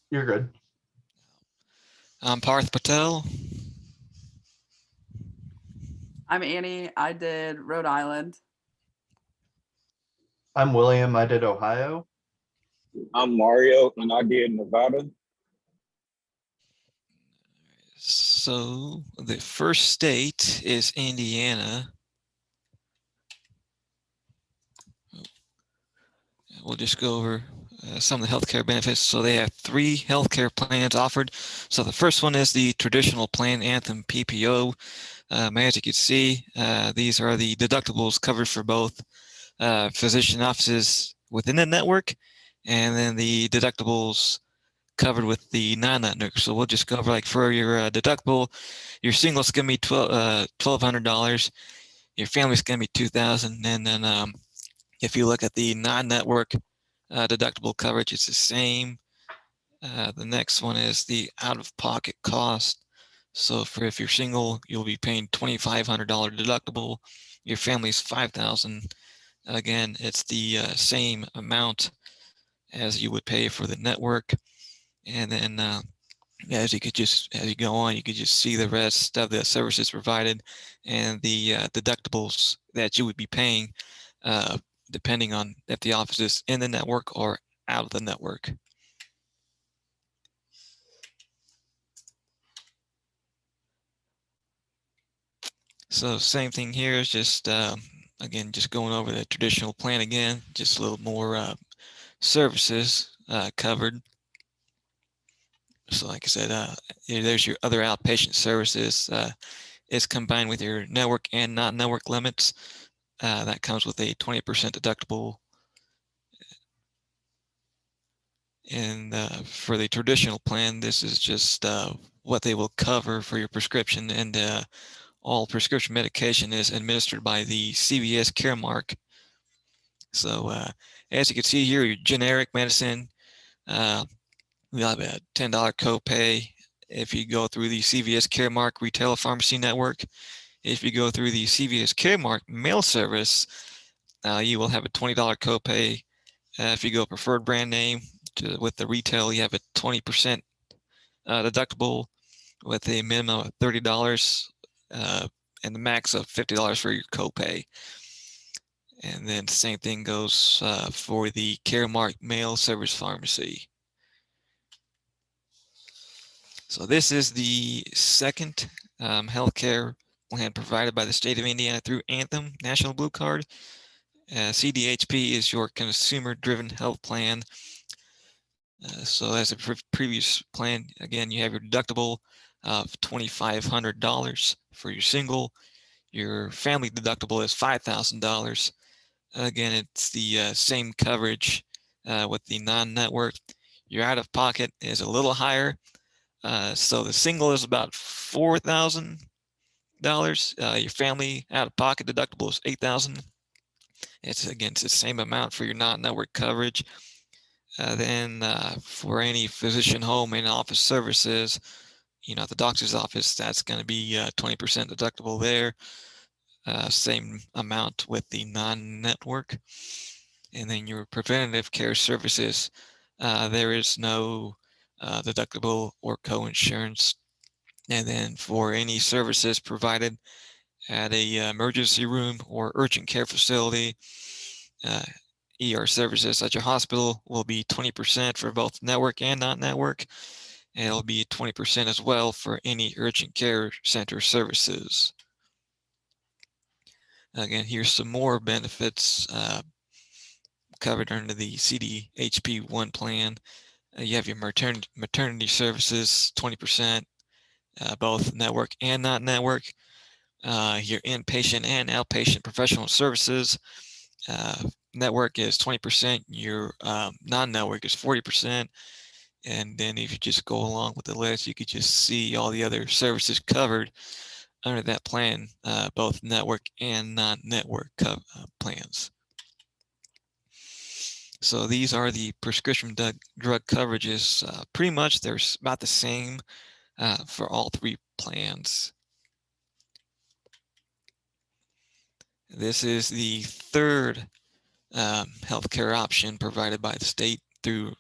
You're good. I'm Parth Patel. I'm Annie. I did Rhode Island. I'm William. I did Ohio. I'm Mario, and I did Nevada. So the first state is Indiana. We'll just go over some of the healthcare benefits. So they have 3 healthcare plans offered. So the first one is the traditional plan, Anthem PPO. As you can see, these are the deductibles covered for both physician offices within the network, and then the deductibles covered with the non-network. So we'll just go over, like, for your deductible, your single's gonna be $1,200, your family's gonna be $2,000, and then if you look at the non-network deductible coverage, it's the same. The next one is the out-of-pocket cost. So if you're single, you'll be paying $2,500 deductible. Your family's $5,000. Again, it's the same amount as you would pay for the network. And then as you go on, you could just see the rest of the services provided and the deductibles that you would be paying, depending on if the office is in the network or out of the network. So same thing here is just, again, just going over the traditional plan again, just a little more services covered. So like I said, there's your other outpatient services. It's combined with your network and non-network limits. That comes with a 20% deductible. And for the traditional plan, this is just what they will cover for your prescription, and all prescription medication is administered by the CVS Caremark. So as you can see here, your generic medicine, we have a $10 copay if you go through the CVS Caremark Retail Pharmacy Network. If you go through the CVS Caremark mail service, you will have a $20 copay. If you go preferred brand name with the retail, you have a 20% deductible with a minimum of $30 and the max of $50 for your copay. And then the same thing goes for the Caremark mail service pharmacy. So this is the second healthcare plan provided by the state of Indiana through Anthem National Blue Card. CDHP is your consumer-driven health plan. So as a previous plan, again, you have your deductible of $2,500 for your single. Your family deductible is $5,000. Again, it's the same coverage with the non-network. Your out-of-pocket is a little higher. So the single is about $4,000. Your family out-of-pocket deductible is $8,000. It's the same amount for your non-network coverage. Then for any physician home and office services, at the doctor's office, that's going to be 20% deductible there. Same amount with the non-network. And then your preventative care services, there is no deductible or co-insurance. And then for any services provided at a emergency room or urgent care facility, ER services at your hospital will be 20% for both network and non-network, and it'll be 20% as well for any urgent care center services. Again, here's some more benefits covered under the CDHP1 plan. You have your maternity services, 20%, both network and non-network. Your inpatient and outpatient professional services, network is 20%, your non-network is 40%. And then if you just go along with the list, you could just see all the other services covered under that plan, both network and non-network plans. So these are the prescription drug coverages. Pretty much they're about the same for all 3 plans. This is the third healthcare option provided by the state through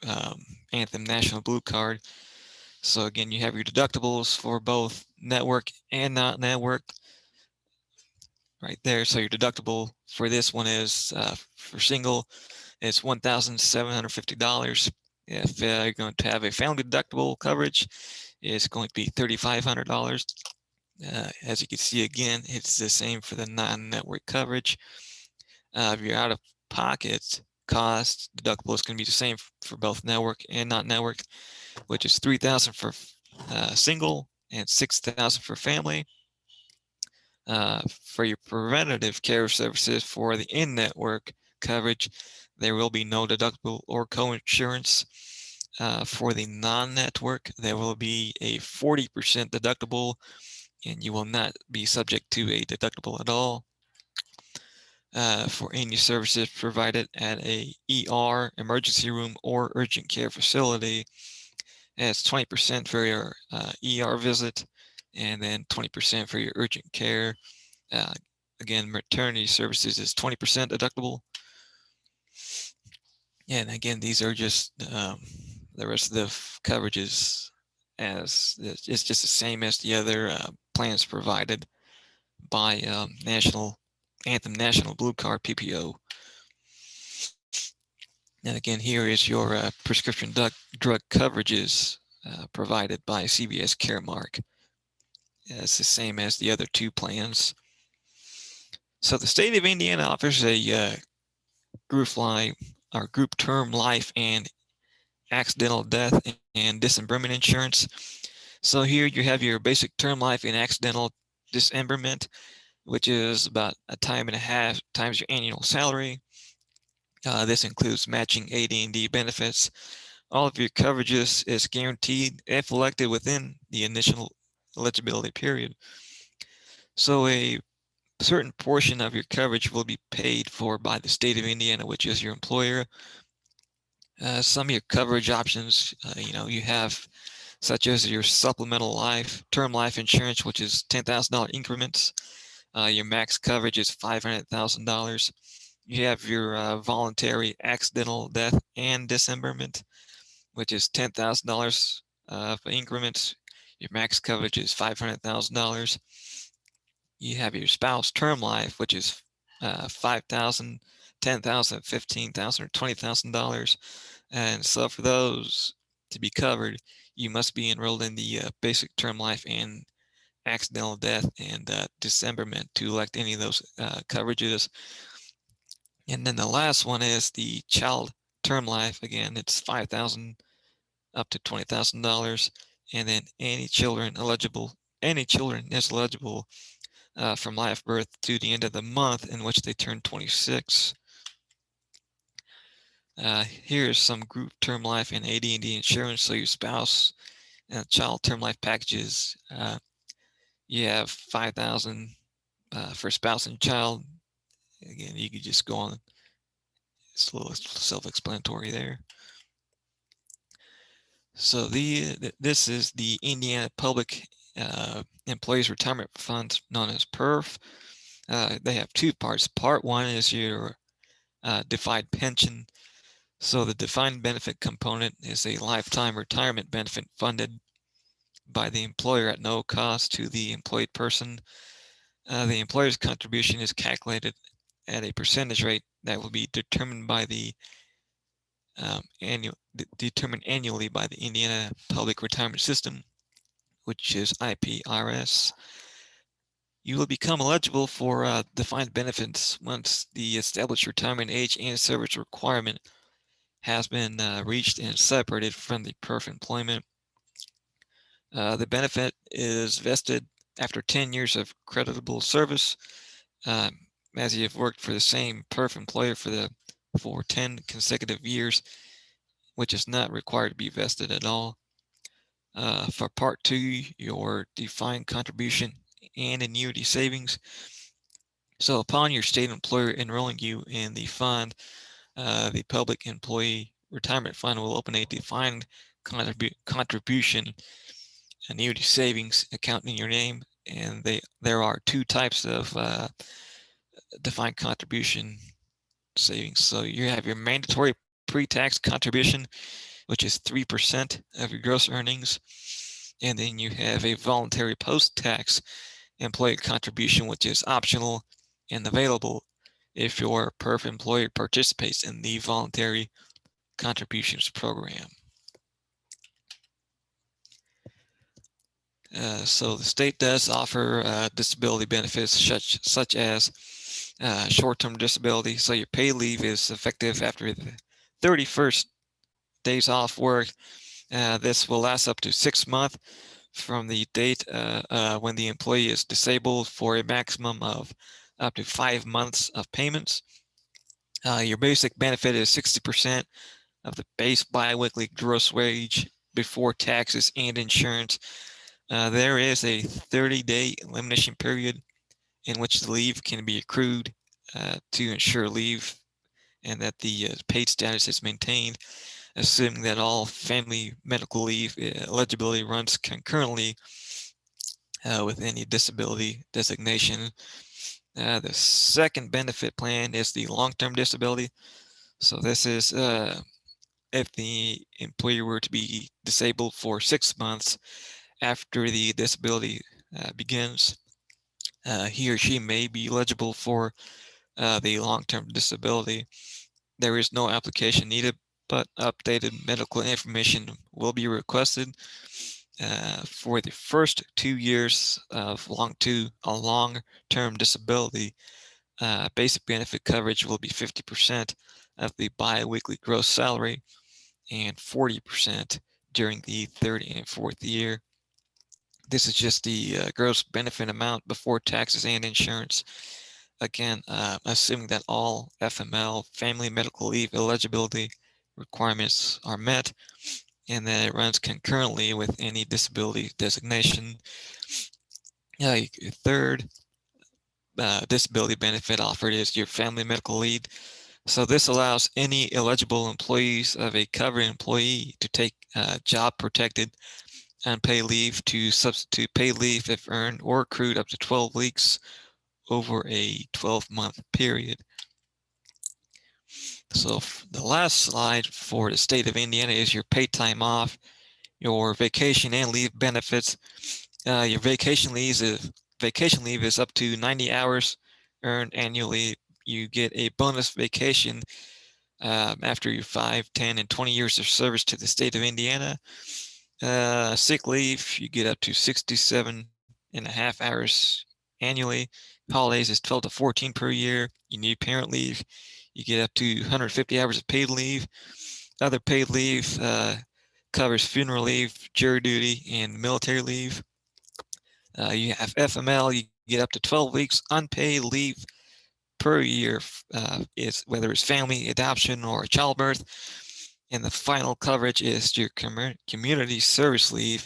Anthem National Blue Card. So again, you have your deductibles for both network and not network right there. So your deductible for this one is for single, it's $1,750. If you're going to have a family deductible coverage, it's going to be $3,500. As you can see, again, it's the same for the non-network coverage. If you're out of pocket cost, deductible is going to be the same for both network and not network, which is $3,000 for single and $6,000 for family. For your preventative care services for the in-network coverage, there will be no deductible or co-insurance. For the non-network, there will be a 40% deductible, and you will not be subject to a deductible at all. For any services provided at a ER, emergency room, or urgent care facility, it's 20% for your ER visit, and then 20% for your urgent care. Again, maternity services is 20% deductible. And again, these are just the rest of the coverages, as it's just the same as the other plans provided by Anthem National Blue Card PPO. And again, here is your prescription drug coverages provided by CVS Caremark. It's the same as the other two plans. So the state of Indiana offers a group term life and accidental death and dismemberment insurance. So here you have your basic term life and accidental dismemberment, which is about a time and a half times your annual salary. This includes matching AD&D benefits. All of your coverages is guaranteed if elected within the initial eligibility period. So a certain portion of your coverage will be paid for by the state of Indiana, which is your employer. Some of your coverage options, you have such as your supplemental term life insurance, which is $10,000 increments. Your max coverage is $500,000. You have your voluntary accidental death and dismemberment, which is $10,000 for increments. Your max coverage is $500,000. You have your spouse term life, which is $5,000, $10,000, $15,000, or $20,000. And so for those to be covered, you must be enrolled in the basic term life and accidental death and dismemberment to elect any of those coverages. And then the last one is the child term life. Again, it's $5,000 up to $20,000. And then any children is eligible from live birth to the end of the month in which they turn 26. Here's some group term life and AD&D insurance. So your spouse and child term life packages, you have $5,000 for spouse and child. Again, you could just go on. It's a little self-explanatory there. So this is the Indiana Public Employees Retirement Fund, known as PERF. They have two parts. Part one is your defined pension. So the defined benefit component is a lifetime retirement benefit funded by the employer at no cost to the employed person. The employer's contribution is calculated at a percentage rate that will be determined by the determined annually by the Indiana Public Retirement System, which is IPRS. You will become eligible for defined benefits once the established retirement age and service requirement has been reached and separated from the PERF employment. The benefit is vested after 10 years of creditable service, as you have worked for the same PERF employer for 10 consecutive years, which is not required to be vested at all. For part two, your defined contribution and annuity savings. So upon your state employer enrolling you in the fund, the Public Employee Retirement Fund will open a defined contribution annuity savings account in your name. And there are two types of defined contribution savings. So you have your mandatory pre-tax contribution, which is 3% of your gross earnings. And then you have a voluntary post-tax employee contribution, which is optional and available if your perf employer participates in the voluntary contributions program. So the state does offer disability benefits such as short-term disability. So your paid leave is effective after the 31st days off work. This will last up to 6 months from the date when the employee is disabled for a maximum of up to 5 months of payments. Your basic benefit is 60% of the base biweekly gross wage before taxes and insurance. There is a 30-day elimination period in which the leave can be accrued to ensure leave and that the paid status is maintained, assuming that all family medical leave eligibility runs concurrently with any disability designation. The second benefit plan is the long-term disability. So this is if the employee were to be disabled for 6 months after the disability begins, he or she may be eligible for the long-term disability. There is no application needed, but updated medical information will be requested. For the first 2 years of long-term disability, basic benefit coverage will be 50% of the biweekly gross salary and 40% during the third and fourth year. This is just the gross benefit amount before taxes and insurance. Again, assuming that all FML, family medical leave eligibility requirements are met, and that it runs concurrently with any disability designation. Your third disability benefit offered is your family medical leave. So this allows any eligible employees of a covered employee to take job protected unpaid leave to substitute paid leave if earned or accrued up to 12 weeks over a 12-month period. So the last slide for the state of Indiana is your paid time off, your vacation and leave benefits. Your vacation leave is up to 90 hours earned annually. You get a bonus vacation after your 5, 10, and 20 years of service to the state of Indiana. Sick leave, you get up to 67.5 hours annually. Holidays is 12 to 14 per year. You need parent leave, you get up to 150 hours of paid leave. Other paid leave covers funeral leave, jury duty, and military leave. You have FML, you get up to 12 weeks unpaid leave per year, is whether it's family, adoption, or childbirth. And the final coverage is your community service leave,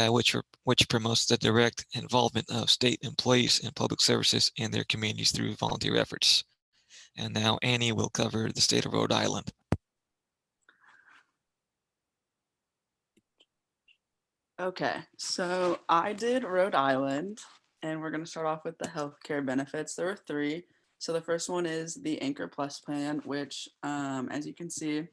which promotes the direct involvement of state employees in public services in their communities through volunteer efforts. And now Annie will cover the state of Rhode Island. Okay, so I did Rhode Island, and we're going to start off with the healthcare benefits. There are 3. So the first one is the Anchor Plus plan, which, as you can see,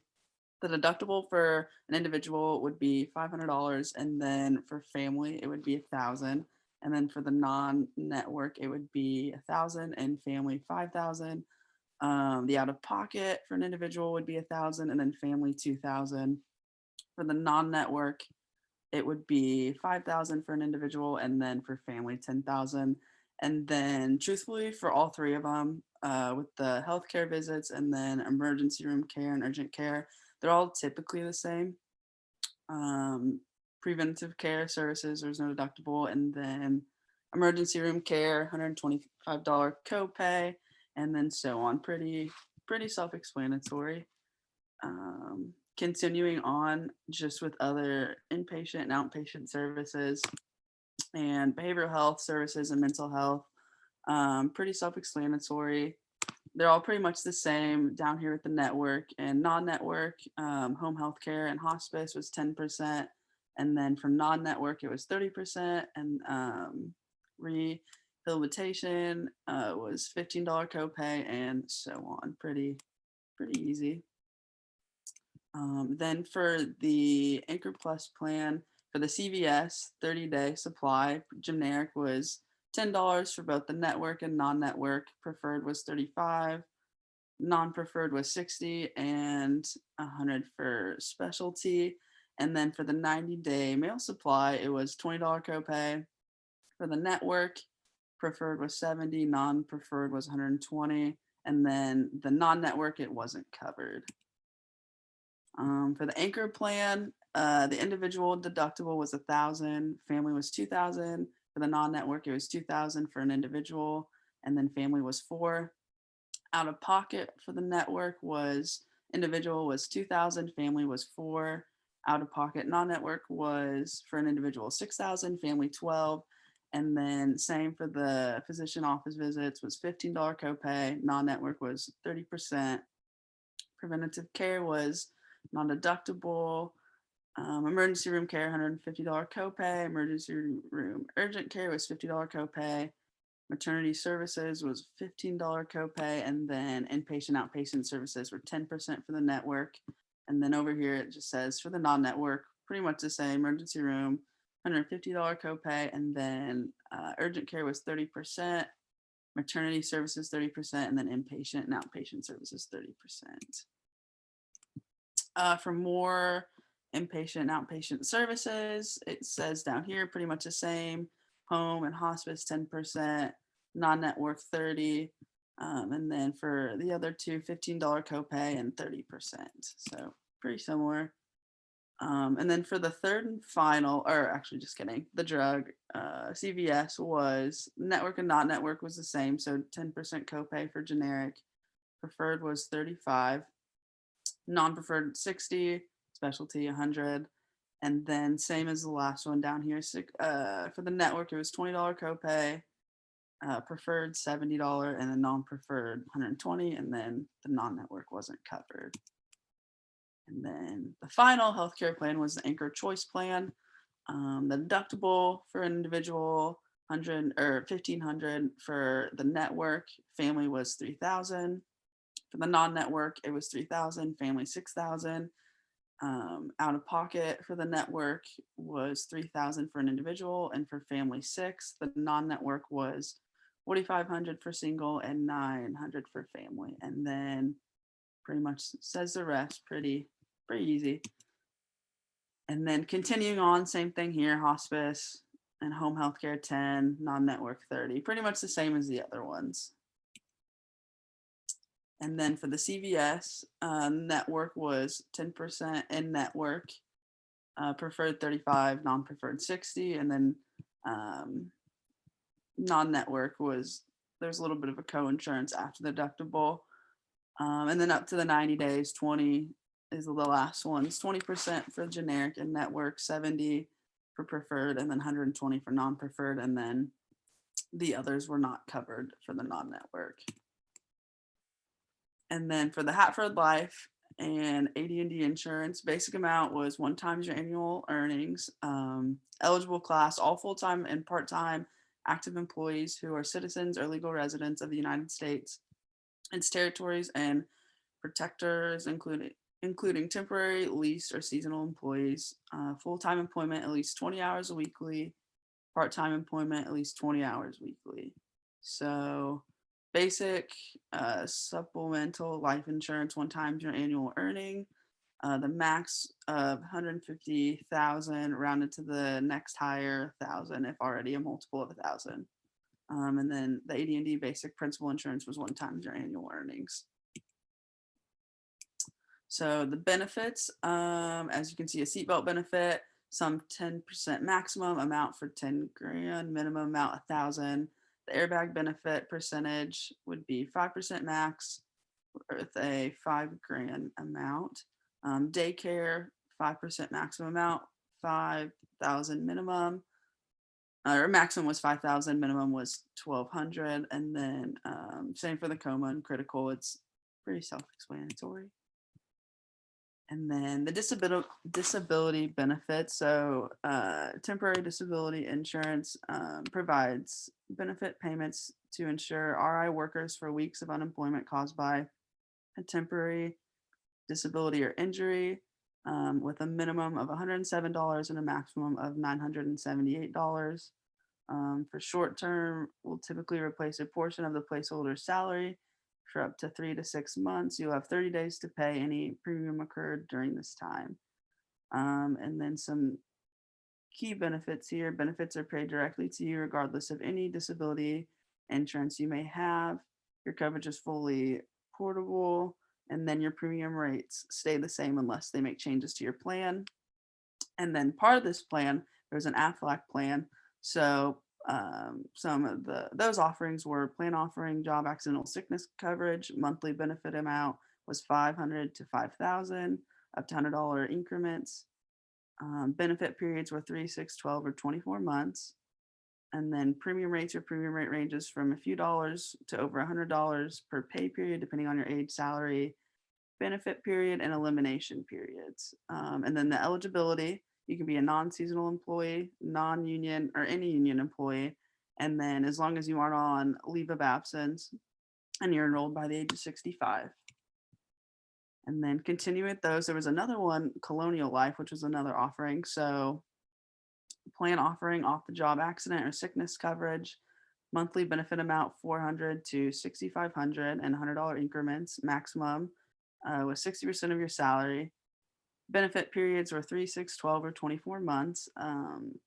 the deductible for an individual would be $500, and then for family it would be $1,000, and then for the non-network it would be $1,000, and family $5,000. The out-of-pocket for an individual would be $1,000, and then family $2,000. For the non-network, it would be $5,000 for an individual, and then for family $10,000. And then, truthfully, for all 3 of them, with the healthcare visits and then emergency room care and urgent care, they're all typically the same. Preventative care services, there's no deductible, and then emergency room care, $125 copay, and then so on. Pretty self-explanatory. Continuing on just with other inpatient and outpatient services and behavioral health services and mental health, pretty self-explanatory. They're all pretty much the same down here with the network and non-network. Home health care and hospice was 10%. And then for non-network, it was 30%. And rehabilitation was $15 copay, and so on. Pretty easy. Then for the Anchor Plus plan, for the CVS 30-day supply, generic was $10 for both the network and non-network. Preferred was $35, non-preferred was $60, and $100 for specialty. And then for the 90-day mail supply, it was $20 copay. For the network, preferred was $70, non-preferred was $120, and then the non-network, it wasn't covered. For the Anchor plan, the individual deductible was $1,000, family was $2,000. For the non-network, it was $2,000 for an individual, and then family was $4,000. Out of pocket for the network was individual was $2,000, family was $4,000. Out of pocket non-network was for an individual $6,000, family $12,000. And then same for the physician office visits was $15 copay, non-network was 30%. Preventative care was non-deductible. Emergency room care, $150 copay. Emergency room urgent care was $50 copay. Maternity services was $15 copay. And then inpatient, outpatient services were 10% for the network. And then over here, it just says for the non-network, pretty much the same. Emergency room, $150 copay. And then urgent care was 30%. Maternity services, 30%. And then inpatient and outpatient services, 30%. For more inpatient and outpatient services, it says down here pretty much the same. Home and hospice 10%, non-network 30%, and then for the other two, $15 copay and 30%. So pretty similar. And then for the third and final, or actually just kidding, the drug, CVS was network and non-network was the same. So 10% copay for generic, preferred was 35. Non-preferred 60, specialty 100, and then same as the last one down here. For the network, it was $20 copay, preferred $70, and then non-preferred $120, and then the non-network wasn't covered. And then the final healthcare plan was the Anchor Choice Plan. The deductible for an individual $100 or $1,500 for the network. Family was $3,000. For the non-network, it was $3,000, family $6,000. Out of pocket for the network was $3,000 for an individual, and for family $6,000. The non-network was $4,500 for single and $900 for family. And then pretty much says the rest, pretty easy. And then continuing on, same thing here, hospice and home healthcare 10, non-network 30, pretty much the same as the other ones. And then for the CVS, network was 10% in network, preferred 35, non-preferred 60, and then non-network was, there's a little bit of a co-insurance after the deductible. And then up to the 90 days, 20 is the last one. It's 20% for generic and network, 70 for preferred, and then 120 for non-preferred, and then the others were not covered for the non-network. And then for the Hatford Life and AD&D insurance, basic amount was 1 times your annual earnings. Eligible class, all full-time and part-time active employees who are citizens or legal residents of the United States, its territories, and protectors, including temporary, leased, or seasonal employees. Full-time employment, at least 20 hours weekly. Part-time employment, at least 20 hours weekly. So basic, supplemental life insurance, 1 times your annual earning. The max of 150,000 rounded to the next higher 1,000 if already a multiple of 1,000. And then the AD&D basic principal insurance was 1 times your annual earnings. So the benefits, as you can see, a seatbelt benefit, some 10% maximum amount for 10 grand, minimum amount 1,000. The airbag benefit percentage would be 5% max with a 5 grand amount. Daycare, 5% maximum amount, 5,000 minimum. Or maximum was 5,000, minimum was 1,200. And then same for the coma and critical, it's pretty self-explanatory. And then the disability benefits. So temporary disability insurance provides benefit payments to ensure RI workers for weeks of unemployment caused by a temporary disability or injury. with a minimum of $107 and a maximum of $978. For short term, we'll typically replace a portion of the placeholder's salary for up to 3 to 6 months. You'll have 30 days to pay any premium incurred during this time. And then some key benefits here. Benefits are paid directly to you regardless of any disability insurance you may have. Your coverage is fully portable, and then your premium rates stay the same unless they make changes to your plan. And then part of this plan, there's an AFLAC plan. So some of those offerings were plan offering job accidental sickness coverage. Monthly benefit amount was $500 to $5,000, up to $100 increments. Benefit periods were 3, 6, 12, or 24 months. And then premium rates, your premium rate ranges from a few dollars to over $100 per pay period, depending on your age, salary, benefit period, and elimination periods. And then the eligibility, you can be a non-seasonal employee, non-union, or any union employee. And then as long as you aren't on leave of absence and you're enrolled by the age of 65. And then continue with those, there was another one, Colonial Life, which was another offering. So plan offering off the job accident or sickness coverage, monthly benefit amount $400 to $6,500 and $100 increments maximum, with 60% of your salary. Benefit periods were 3, 6, 12, or 24 months.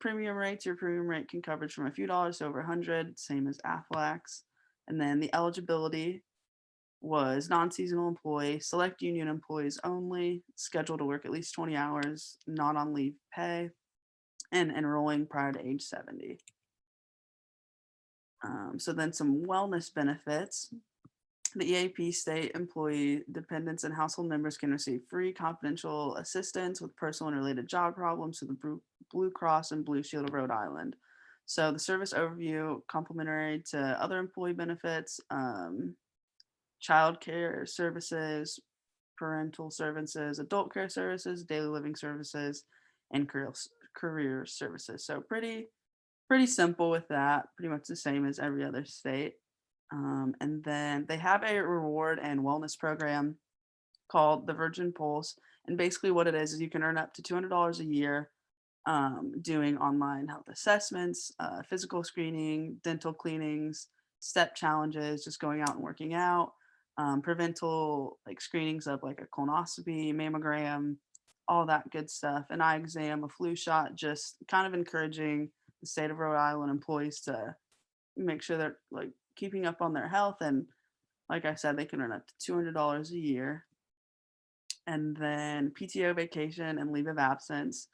Premium rates, your premium rate can coverage from a few dollars to over 100, same as AFLAC's. And then the eligibility was non-seasonal employee, select union employees only, scheduled to work at least 20 hours, not on leave pay, and enrolling prior to age 70. So then some wellness benefits. The EAP state employee dependents and household members can receive free confidential assistance with personal and related job problems through the Blue Cross and Blue Shield of Rhode Island. So the service overview, complementary to other employee benefits, child care services, parental services, adult care services, daily living services, and career services. So pretty simple with that, pretty much the same as every other state. And then they have a reward and wellness program called the Virgin Pulse. And basically what it is you can earn up to $200 a year doing online health assessments, physical screening, dental cleanings, step challenges, just going out and working out, prevental like screenings of like a colonoscopy, mammogram, all that good stuff, an eye exam, a flu shot, just kind of encouraging the state of Rhode Island employees to make sure they're like keeping up on their health. And like I said, they can earn up to $200 a year. And then PTO, vacation, and leave of absence.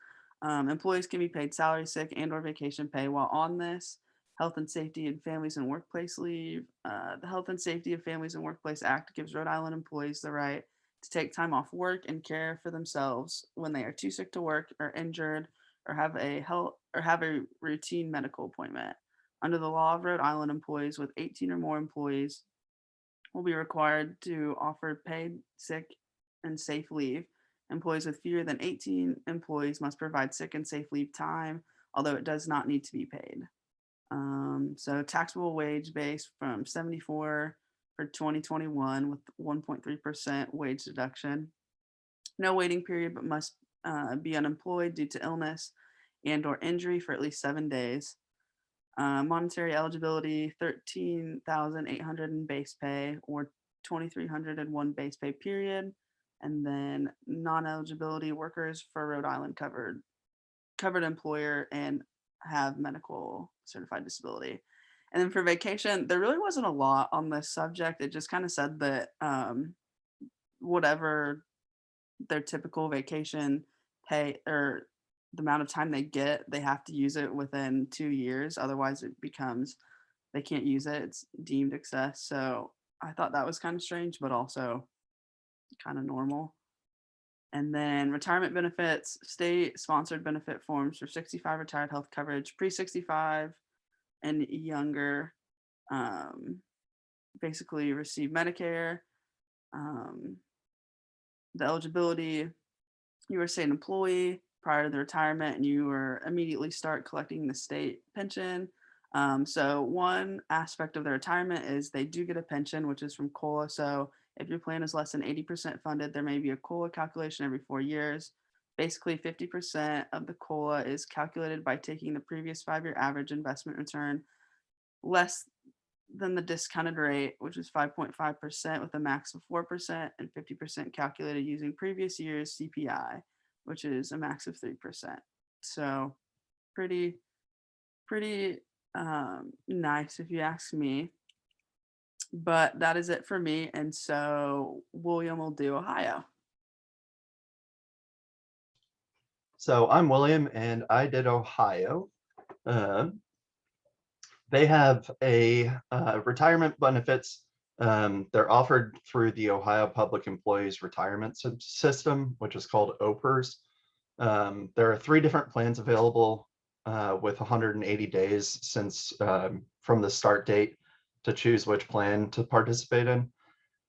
Employees can be paid salary, sick, and or vacation pay while on this. Health and Safety and Families and Workplace Leave. The Health and Safety of Families and Workplace Act gives Rhode Island employees the right to take time off work and care for themselves when they are too sick to work or injured or have a routine medical appointment. Under the law of Rhode Island, employees with 18 or more employees will be required to offer paid sick and safe leave. Employees with fewer than 18 employees must provide sick and safe leave time, although it does not need to be paid. So taxable wage base from 74 for 2021 with 1.3% wage deduction. No waiting period, but must be unemployed due to illness and or injury for at least 7 days. Monetary eligibility, $13,800 in base pay or $2,301 base pay period. And then non-eligibility workers for Rhode Island covered employer and have medical certified disability. And then for vacation, there really wasn't a lot on this subject. It just kind of said that whatever their typical vacation pay or the amount of time they get, they have to use it within 2 years. Otherwise it becomes, they can't use it. It's deemed excess. So I thought that was kind of strange, but also kind of normal. And then retirement benefits, state sponsored benefit forms for 65 retired health coverage, pre-65 and younger, basically receive Medicare. The eligibility, you were a state employee prior to the retirement and you were immediately start collecting the state pension. So one aspect of the retirement is they do get a pension, which is from COLA. So if your plan is less than 80% funded, there may be a COLA calculation every 4 years. Basically, 50% of the COLA is calculated by taking the previous 5-year average investment return less than the discounted rate, which is 5.5% with a max of 4%, and 50% calculated using previous year's CPI, which is a max of 3%. So pretty nice if you ask me. But that is it for me. And so William will do Ohio. So I'm William and I did Ohio. They have a retirement benefits. They're offered through the Ohio Public Employees Retirement System, which is called OPERS. There are 3 different plans available with 180 days since from the start date to choose which plan to participate in.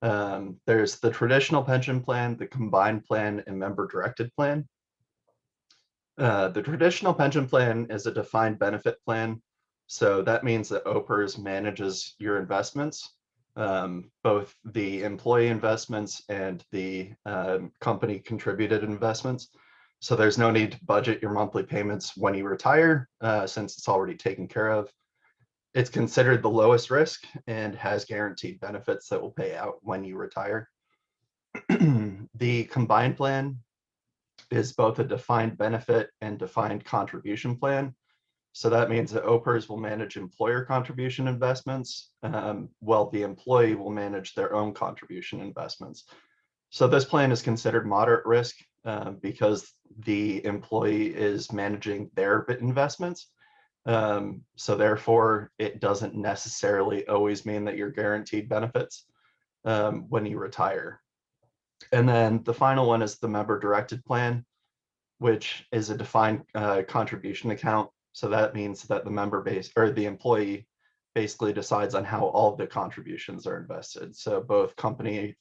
There's the traditional pension plan, the combined plan, and member directed plan. The traditional pension plan is a defined benefit plan. So that means that OPERS manages your investments, both the employee investments and the company contributed investments. So there's no need to budget your monthly payments when you retire, since it's already taken care of. It's considered the lowest risk and has guaranteed benefits that will pay out when you retire. The combined plan is both a defined benefit and defined contribution plan. So that means that OPERS will manage employer contribution investments, while the employee will manage their own contribution investments. So this plan is considered moderate risk because the employee is managing their investments. So therefore, it doesn't necessarily always mean that you're guaranteed benefits when you retire. And then the final one is the member directed plan, which is a defined contribution account. So that means that the member base or the employee basically decides on how all of the contributions are invested. So both company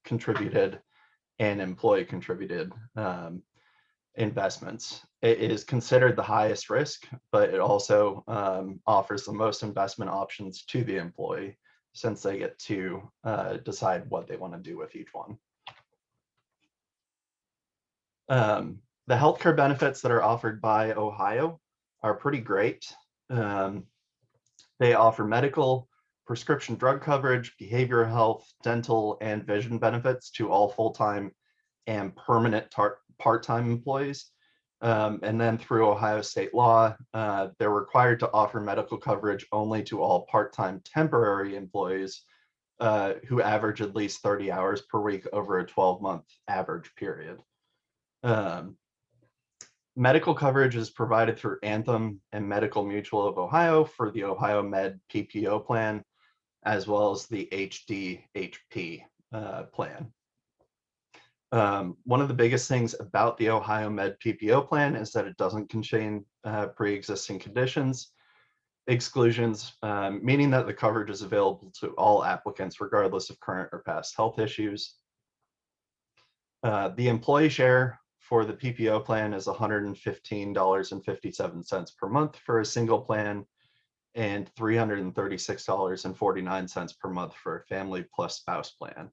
contributed and employee contributed investments. It is considered the highest risk, but it also offers the most investment options to the employee since they get to decide what they want to do with each one. The healthcare benefits that are offered by Ohio are pretty great. They offer medical, prescription drug coverage, behavioral health, dental, and vision benefits to all full-time and permanent part-time employees. And then through Ohio state law, they're required to offer medical coverage only to all part-time temporary employees who average at least 30 hours per week over a 12-month average period. Medical coverage is provided through Anthem and Medical Mutual of Ohio for the Ohio Med PPO plan, as well as the HDHP plan. One of the biggest things about the Ohio Med PPO plan is that it doesn't contain pre-existing conditions, exclusions, meaning that the coverage is available to all applicants regardless of current or past health issues. The employee share for the PPO plan is $115.57 per month for a single plan and $336.49 per month for a family plus spouse plan.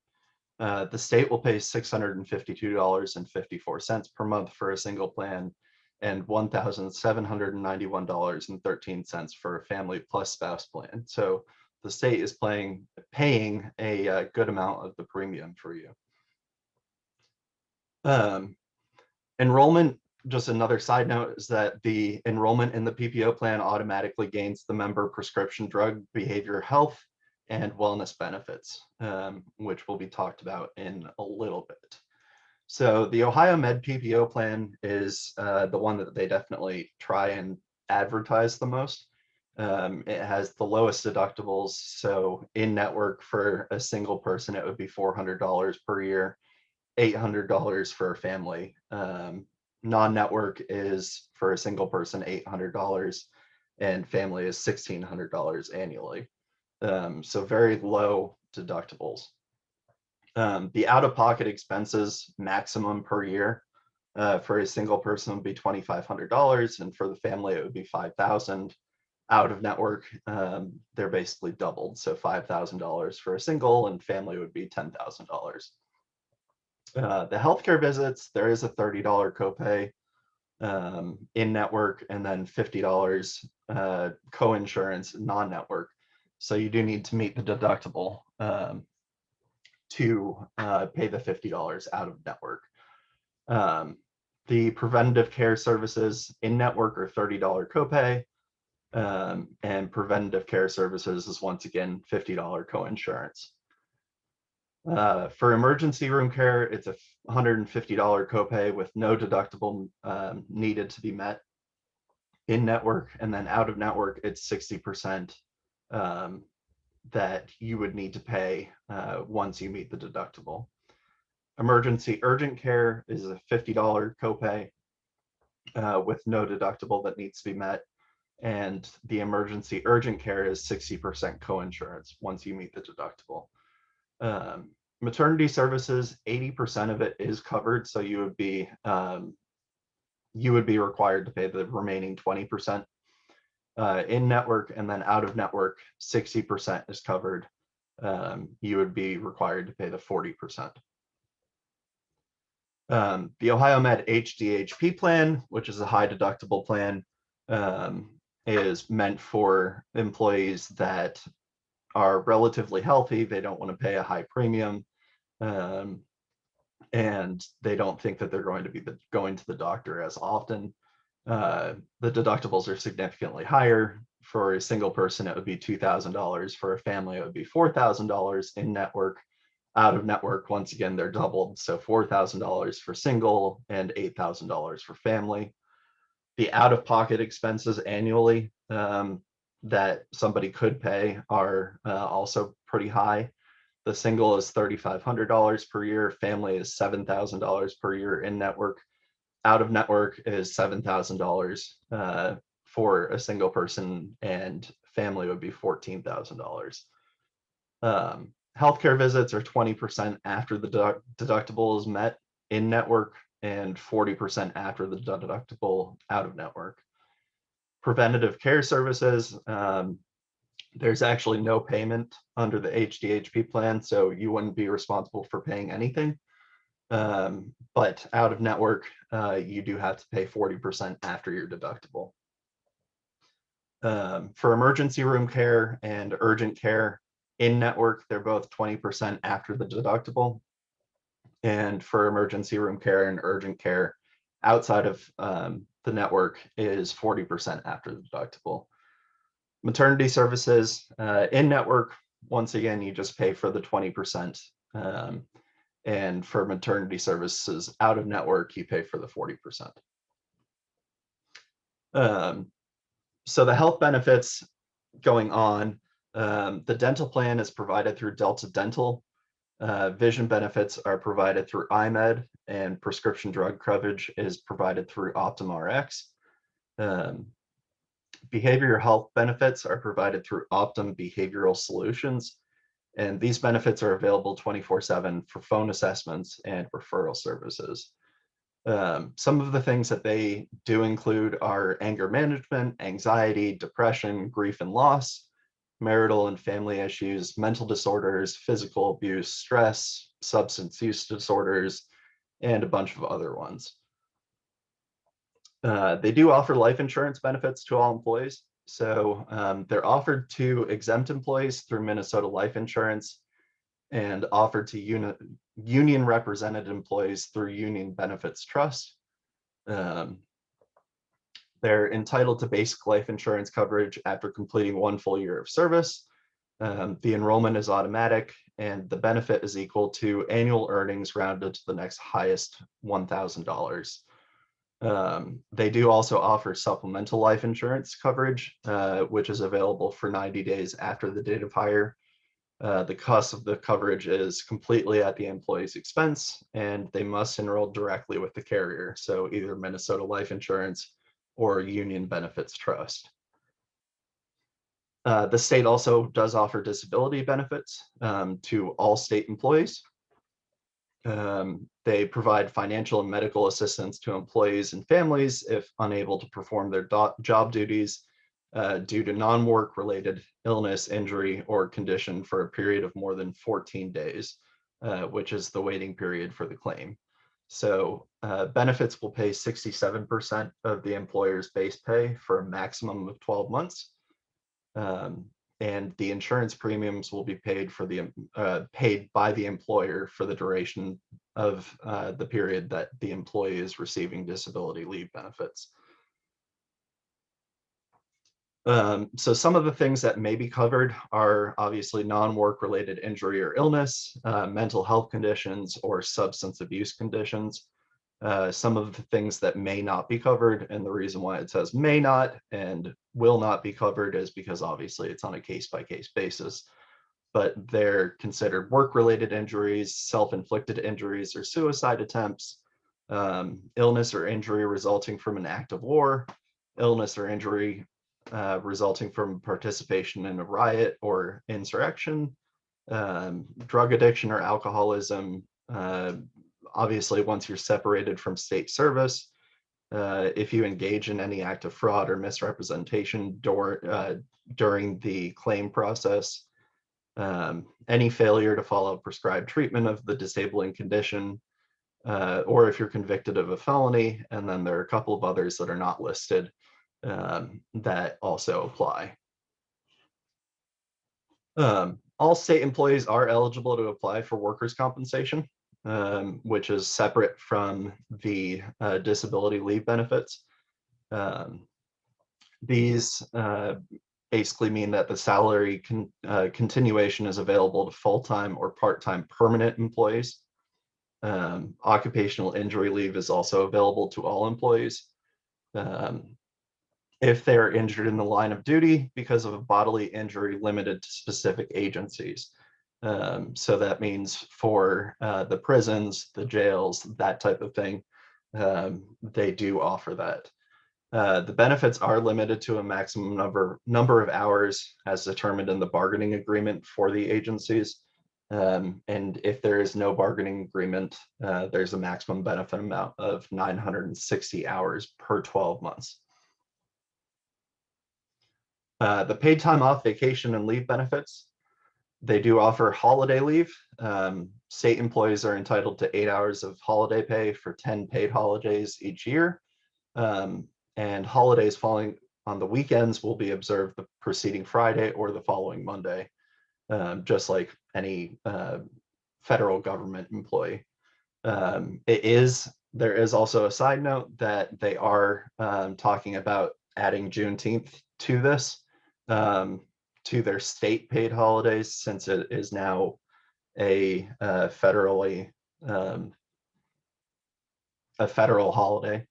The state will pay $652.54 per month for a single plan and $1,791.13 for a family plus spouse plan. So the state is paying a good amount of the premium for you. Enrollment, just another side note, is that the enrollment in the PPO plan automatically gains the member prescription drug, behavioral health, and wellness benefits, which will be talked about in a little bit. So the Ohio Med PPO plan is the one that they definitely try and advertise the most. It has the lowest deductibles. So in network for a single person, it would be $400 per year. $800 for a family. Non-network is for a single person $800 and family is $1,600 annually. So very low deductibles. The out-of-pocket expenses maximum per year for a single person would be $2,500, and for the family it would be $5,000. Out of network, they're basically doubled, so $5,000 for a single, and family would be $10,000. The healthcare visits, there is a $30 copay in network, and then $50 co-insurance non-network. So you do need to meet the deductible to pay the $50 out of network. The preventative care services in network are $30 copay, and preventative care services is once again $50 co-insurance. For emergency room care, it's a $150 copay with no deductible needed to be met in network, and then out of network, it's 60% that you would need to pay once you meet the deductible. Emergency urgent care is a $50 copay with no deductible that needs to be met. And the emergency urgent care is 60% co-insurance once you meet the deductible. Maternity services, 80% of it is covered, so you would be required to pay the remaining 20% in network, and then out of network, 60% is covered. You would be required to pay the 40%. The Ohio Med HDHP plan, which is a high deductible plan, is meant for employees that are relatively healthy. They don't want to pay a high premium, and they don't think that they're going to be going to the doctor as often. The deductibles are significantly higher. For a single person, it would be $2,000. For a family, it would be $4,000 in network. Out of network, once again, they're doubled. So $4,000 for single and $8,000 for family. The out-of-pocket expenses annually that somebody could pay are also pretty high. The single is $3,500 per year. Family is $7,000 per year in network. Out of network is $7,000 for a single person, and family would be $14,000. Healthcare visits are 20% after the deductible is met in network, and 40% after the deductible out of network. Preventative care services, there's actually no payment under the HDHP plan, so you wouldn't be responsible for paying anything. But out of network, you do have to pay 40% after your deductible. For emergency room care and urgent care in network, they're both 20% after the deductible. And for emergency room care and urgent care outside of the network is 40% after the deductible. Maternity services in network, once again, you just pay for the 20%. And for maternity services out of network, you pay for the 40%. So the health benefits going on, the dental plan is provided through Delta Dental. Vision benefits are provided through iMed, and prescription drug coverage is provided through OptumRx. Behavioral health benefits are provided through Optum Behavioral Solutions, and these benefits are available 24/7 for phone assessments and referral services. Some of the things that they do include are anger management, anxiety, depression, grief and loss, marital and family issues, mental disorders, physical abuse, stress, substance use disorders, and a bunch of other ones. They do offer life insurance benefits to all employees. So they're offered to exempt employees through Minnesota Life Insurance, and offered to union represented employees through Union Benefits Trust. They're entitled to basic life insurance coverage after completing 1 full year of service. The enrollment is automatic, and the benefit is equal to annual earnings rounded to the next highest $1,000. They do also offer supplemental life insurance coverage, which is available for 90 days after the date of hire. The cost of the coverage is completely at the employee's expense, and they must enroll directly with the carrier, so either Minnesota Life Insurance or Union Benefits Trust. The state also does offer disability benefits to all state employees. They provide financial and medical assistance to employees and families if unable to perform their job duties due to non-work related illness, injury, or condition for a period of more than 14 days. which is the waiting period for the claim. So benefits will pay 67% of the employer's base pay for a maximum of 12 months. And the insurance premiums will be paid by the employer for the duration of the period that the employee is receiving disability leave benefits. So some of the things that may be covered are obviously non-work related injury or illness, mental health conditions, or substance abuse conditions. Some of the things that may not be covered, and the reason why it says may not and will not be covered is because obviously it's on a case-by-case basis, but they're considered work-related injuries, self-inflicted injuries, or suicide attempts, illness or injury resulting from an act of war, illness or injury resulting from participation in a riot or insurrection, drug addiction or alcoholism. Obviously, once you're separated from state service, if you engage in any act of fraud or misrepresentation during the claim process, any failure to follow prescribed treatment of the disabling condition, or if you're convicted of a felony, and then there are a couple of others that are not listed that also apply. All state employees are eligible to apply for workers' compensation, which is separate from the disability leave benefits. These basically mean that the salary continuation is available to full-time or part-time permanent employees. Occupational injury leave is also available to all employees. If they're injured in the line of duty because of a bodily injury limited to specific agencies. So that means for the prisons, the jails, that type of thing, they do offer that. The benefits are limited to a maximum number of hours as determined in the bargaining agreement for the agencies. And if there is no bargaining agreement, there's a maximum benefit amount of 960 hours per 12 months. The paid time off, vacation, and leave benefits, they do offer holiday leave. State employees are entitled to 8 hours of holiday pay for 10 paid holidays each year. And holidays falling on the weekends will be observed the preceding Friday or the following Monday, just like any federal government employee. There is also a side note that they are talking about adding Juneteenth to this, to their state paid holidays, since it is now a federal holiday.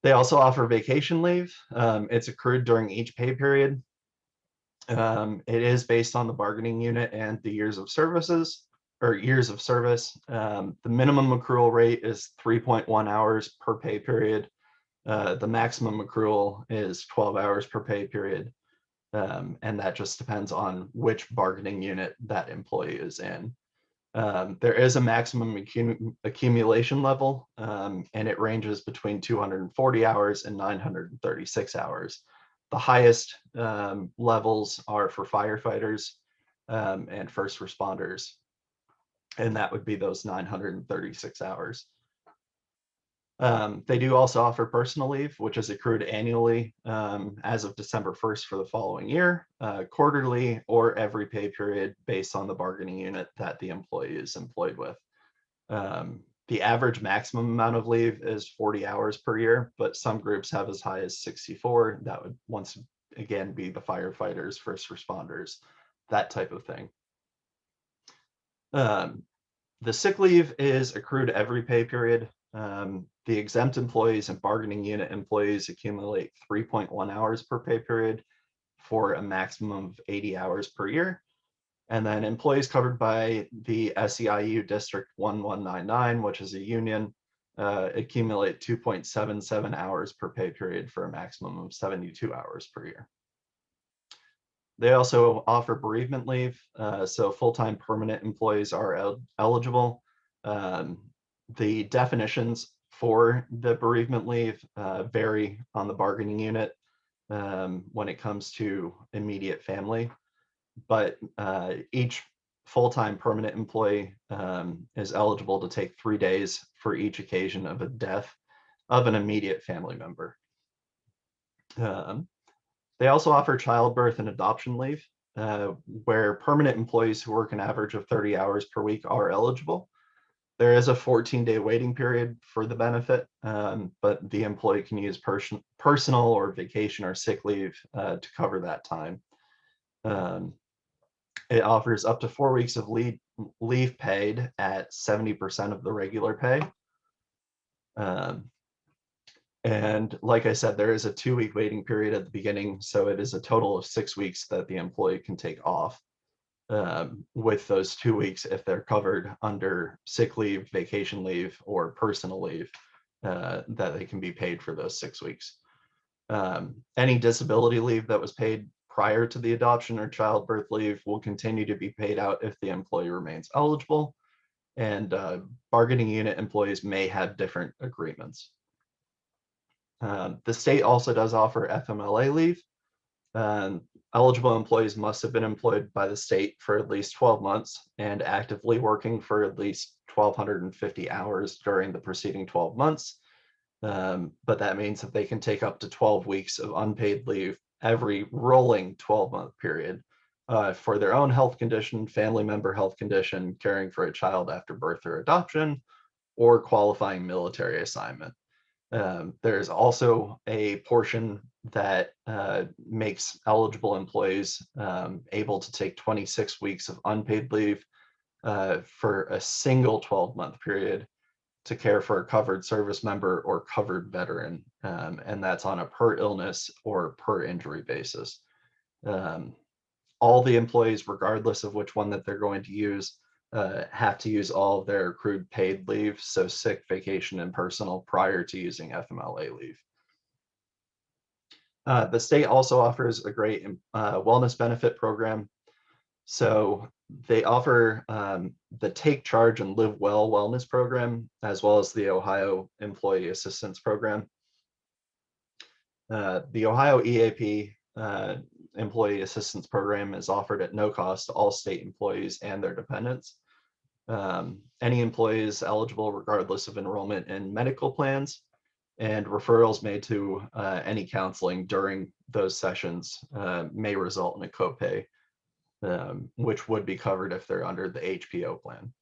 They also offer vacation leave. It's accrued during each pay period. It is based on the bargaining unit and the years of service. The minimum accrual rate is 3.1 hours per pay period. The maximum accrual is 12 hours per pay period. And that just depends on which bargaining unit that employee is in. There is a maximum accumulation level, and it ranges between 240 hours and 936 hours. The highest levels are for firefighters and first responders, and that would be those 936 hours. They do also offer personal leave, which is accrued annually as of December 1st for the following year, quarterly, or every pay period based on the bargaining unit that the employee is employed with. The average maximum amount of leave is 40 hours per year, but some groups have as high as 64. That would once again be the firefighters, first responders, that type of thing. The sick leave is accrued every pay period. The exempt employees and bargaining unit employees accumulate 3.1 hours per pay period for a maximum of 80 hours per year. And then employees covered by the SEIU District 1199, which is a union, accumulate 2.77 hours per pay period for a maximum of 72 hours per year. They also offer bereavement leave, so full-time permanent employees are eligible. The definitions for the bereavement leave vary on the bargaining unit when it comes to immediate family, but each full-time permanent employee is eligible to take 3 days for each occasion of a death of an immediate family member. They also offer childbirth and adoption leave, where permanent employees who work an average of 30 hours per week are eligible. There is a 14-day waiting period for the benefit, but the employee can use personal or vacation or sick leave to cover that time. It offers up to 4 weeks of leave paid at 70% of the regular pay. And like I said, there is a 2-week waiting period at the beginning, so it is a total of 6 weeks that the employee can take off, with those 2 weeks if they're covered under sick leave, vacation leave, or personal leave, that they can be paid for those 6 weeks. Any disability leave that was paid prior to the adoption or childbirth leave will continue to be paid out if the employee remains eligible, and bargaining unit employees may have different agreements. The state also does offer FMLA leave. Eligible employees must have been employed by the state for at least 12 months and actively working for at least 1,250 hours during the preceding 12 months. But that means that they can take up to 12 weeks of unpaid leave every rolling 12-month period for their own health condition, family member health condition, caring for a child after birth or adoption, or qualifying military assignment. There's also a portion that makes eligible employees able to take 26 weeks of unpaid leave for a single 12-month period to care for a covered service member or covered veteran, and that's on a per illness or per injury basis. All the employees, regardless of which one that they're going to use, have to use all of their accrued paid leave, so sick, vacation, and personal, prior to using FMLA leave. The state also offers a great wellness benefit program. So they offer the Take Charge and Live Well wellness program, as well as the Ohio Employee Assistance Program. The Ohio EAP Employee Assistance Program is offered at no cost to all state employees and their dependents. Any employees eligible regardless of enrollment in medical plans, and referrals made to any counseling during those sessions may result in a copay, which would be covered if they're under the HPO plan.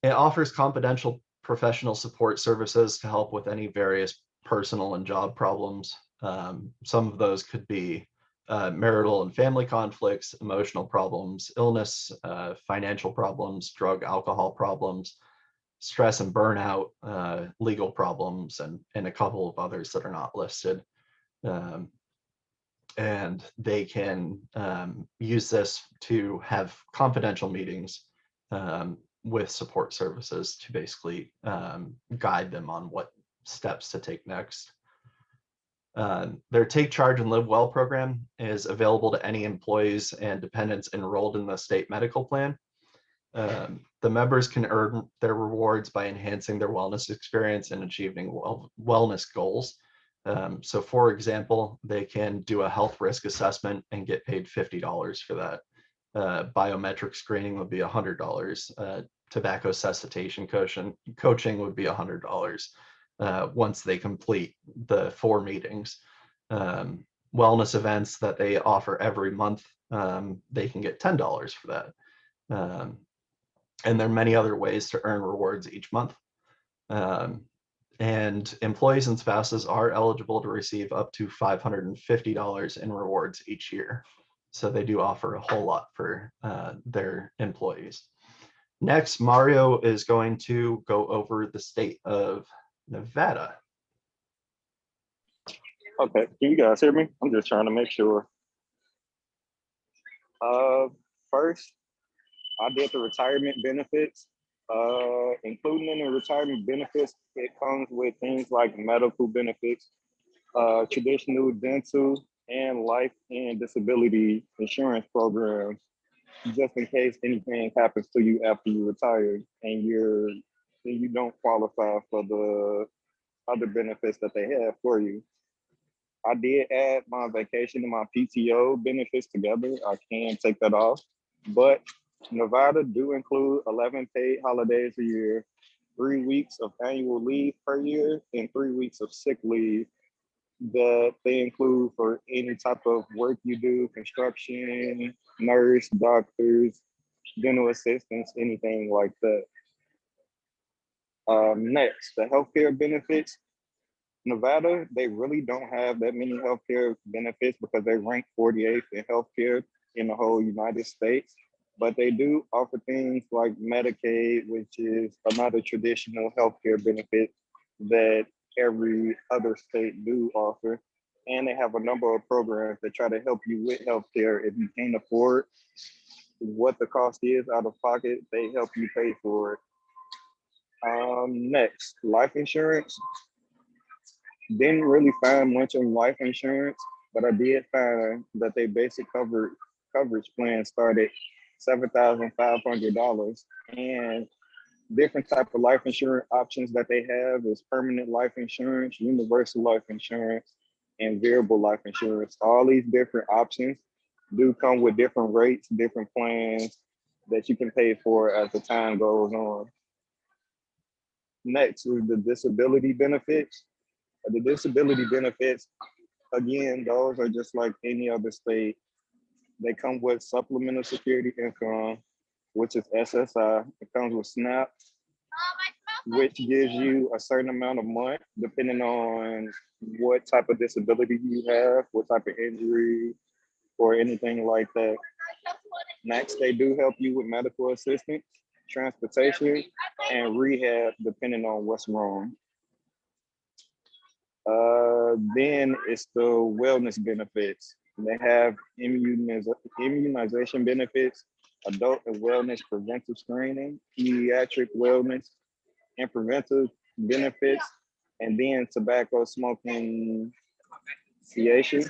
It offers confidential professional support services to help with any various personal and job problems. Some of those could be marital and family conflicts, emotional problems, illness, financial problems, drug, alcohol problems, stress and burnout, legal problems, and a couple of others that are not listed. And they can use this to have confidential meetings with support services to basically guide them on what steps to take next. Their Take Charge and Live Well program is available to any employees and dependents enrolled in the state medical plan. The members can earn their rewards by enhancing their wellness experience and achieving wellness goals. So for example, they can do a health risk assessment and get paid $50 for that. Biometric screening would be $100. Tobacco cessation coaching would be $100 once they complete the 4 meetings. Wellness events that they offer every month, they can get $10 for that. And there are many other ways to earn rewards each month. And employees and spouses are eligible to receive up to $550 in rewards each year. So they do offer a whole lot for their employees. Next, Mario is going to go over the state of Nevada. Okay, can you guys hear me? I'm just trying to make sure. First, I did the retirement benefits. Including in the retirement benefits, it comes with things like medical benefits, traditional dental, and life and disability insurance programs, just in case anything happens to you after you retire and you don't qualify for the other benefits that they have for you. I did add my vacation and my PTO benefits together. I can take that off, but Nevada do include 11 paid holidays a year, 3 weeks of annual leave per year, and 3 weeks of sick leave that they include for any type of work you do, construction, nurse, doctors, dental assistants, anything like that. Next, the healthcare benefits. Nevada, they really don't have that many healthcare benefits because they rank 48th in healthcare in the whole United States. But they do offer things like Medicaid, which is another traditional healthcare benefit that every other state do offer. And they have a number of programs that try to help you with healthcare. If you can't afford what the cost is out of pocket, they help you pay for it. Next, life insurance. Didn't really find much on life insurance, but I did find that they basic coverage plan started $7,500, and different type of life insurance options that they have is permanent life insurance, universal life insurance, and variable life insurance. All these different options do come with different rates, different plans that you can pay for as the time goes on. Next is the disability benefits. The disability benefits, again, those are just like any other state. They come with supplemental security income, which is SSI. It comes with SNAP, which gives you a certain amount a month, depending on what type of disability you have, what type of injury, or anything like that. Next, they do help you with medical assistance, transportation, and rehab, depending on what's wrong. Then it's the wellness benefits. They have immunization benefits, adult and wellness preventive screening, pediatric wellness and preventive benefits, and then tobacco smoking cessation.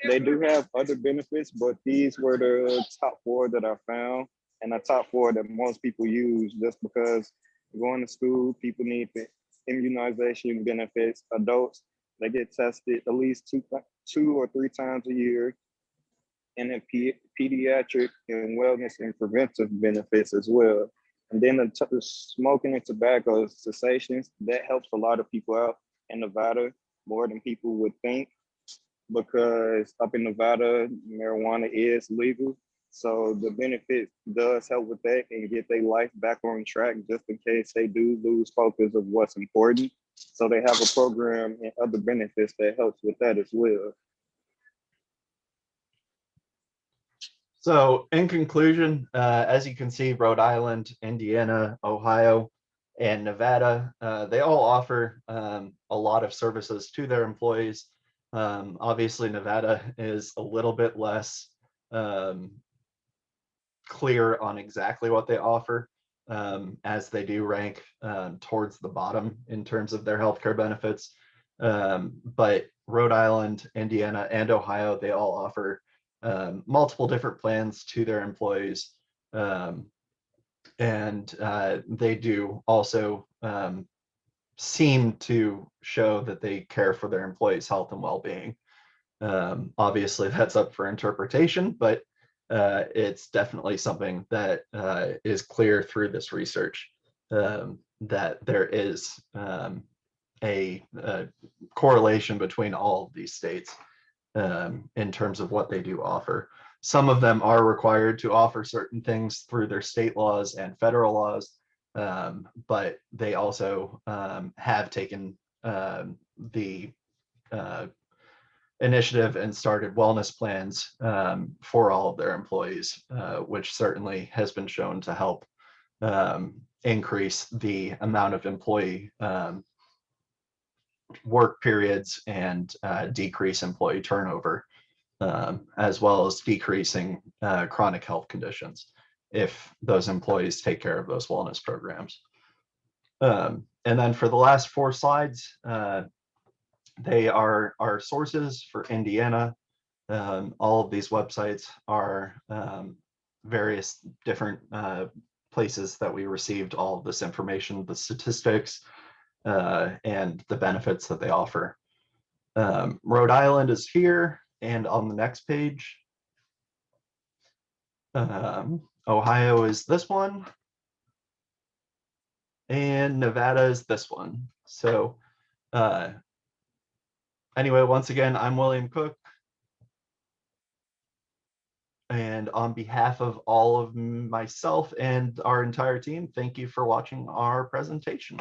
They do have other benefits, but these were the top four that I found, and the top four that most people use just because going to school, people need the immunization benefits. Adults, they get tested at least two or three times a year, and then pediatric and wellness and preventive benefits as well. And then the smoking and tobacco cessations, that helps a lot of people out in Nevada more than people would think, because up in Nevada, marijuana is legal. So the benefit does help with that and get their life back on track just in case they do lose focus of what's important. So they have a program and other benefits that helps with that as well. So in conclusion, as you can see, Rhode Island, Indiana, Ohio, and Nevada, they all offer a lot of services to their employees. Obviously, Nevada is a little bit less clear on exactly what they offer, as they do rank towards the bottom in terms of their healthcare benefits. But Rhode Island, Indiana, and Ohio, they all offer multiple different plans to their employees. And they do also seem to show that they care for their employees' health and well-being. Obviously, that's up for interpretation, but it's definitely something that is clear through this research, that there is a correlation between all of these states in terms of what they do offer. Some of them are required to offer certain things through their state laws and federal laws, but they also have taken the initiative and started wellness plans for all of their employees, which certainly has been shown to help increase the amount of employee work periods and decrease employee turnover, as well as decreasing chronic health conditions if those employees take care of those wellness programs. And then for the last 4 slides, they are our sources for Indiana. All of these websites are various different places that we received all of this information, the statistics, and the benefits that they offer. Rhode Island is here, and on the next page, Ohio is this one, and Nevada is this one. So anyway, once again, I'm William Cooke. And on behalf of all of myself and our entire team, thank you for watching our presentation.